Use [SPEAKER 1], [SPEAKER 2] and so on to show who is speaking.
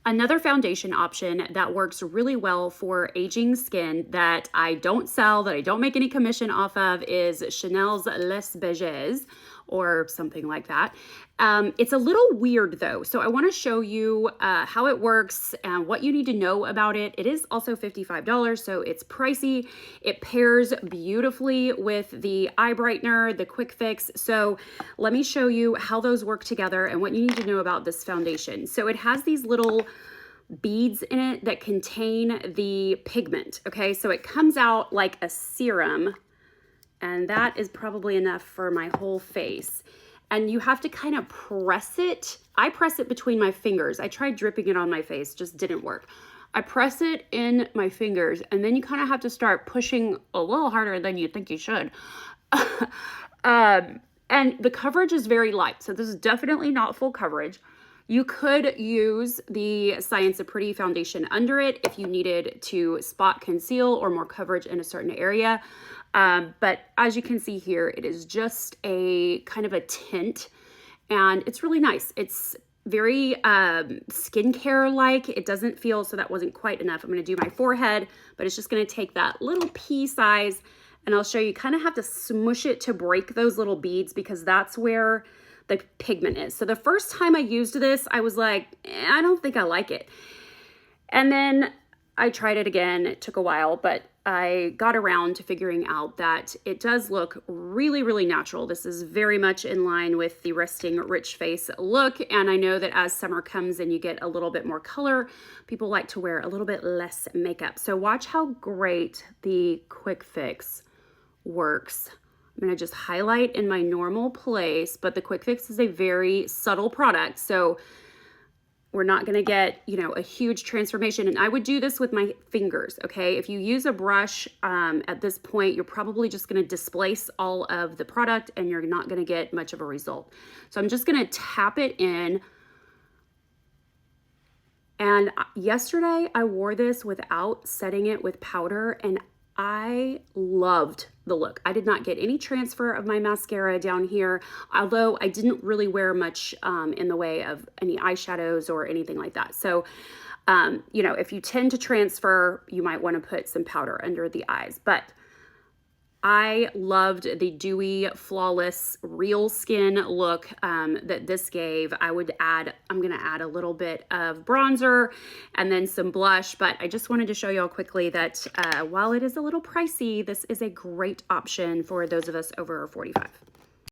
[SPEAKER 1] Another foundation option that works really well for aging skin that I don't sell, that I don't make any commission off of, is Chanel's Les Beiges or something like that. It's a little weird though, so I want to show you how it works and what you need to know about it. It is also $55, so it's pricey. It pairs beautifully with the eye brightener, the Quick Fix. So let me show you how those work together and what you need to know about this foundation. So it has these little beads in it that contain the pigment. Okay, so it comes out like a serum, and that is probably enough for my whole face. And you have to kind of press it. I press it between my fingers. I tried dripping it on my face, just didn't work. I press it in my fingers, and then you kind of have to start pushing a little harder than you think you should. And the coverage is very light, so this is definitely not full coverage. You could use the Science of Pretty foundation under it if you needed to spot conceal or more coverage in a certain area. But as you can see here, it is just a kind of a tint, and it's really nice. It's very skincare-like. It doesn't feel, so that wasn't quite enough. I'm going to do my forehead, but it's just going to take that little pea size, and I'll show you. Kind of have to smush it to break those little beads because that's where the pigment is. So the first time I used this, I was like, I don't think I like it. And then I tried it again. It took a while, but I got around to figuring out that it does look really, really natural. This is very much in line with the resting rich face look. And I know that as summer comes and you get a little bit more color, people like to wear a little bit less makeup. So watch how great the Quick Fix works. I'm going to just highlight in my normal place, but the Quick Fix is a very subtle product. So we're not going to get, you know, a huge transformation. And I would do this with my fingers. Okay. If you use a brush at this point, you're probably just going to displace all of the product and you're not going to get much of a result. So I'm just going to tap it in. And yesterday I wore this without setting it with powder, and I loved the look. I did not get any transfer of my mascara down here, although I didn't really wear much in the way of any eyeshadows or anything like that. So, you know, if you tend to transfer, you might want to put some powder under the eyes. But I loved the dewy, flawless, real skin look that this gave. I'm going to add a little bit of bronzer and then some blush, but I just wanted to show y'all quickly that while it is a little pricey, this is a great option for those of us over 45.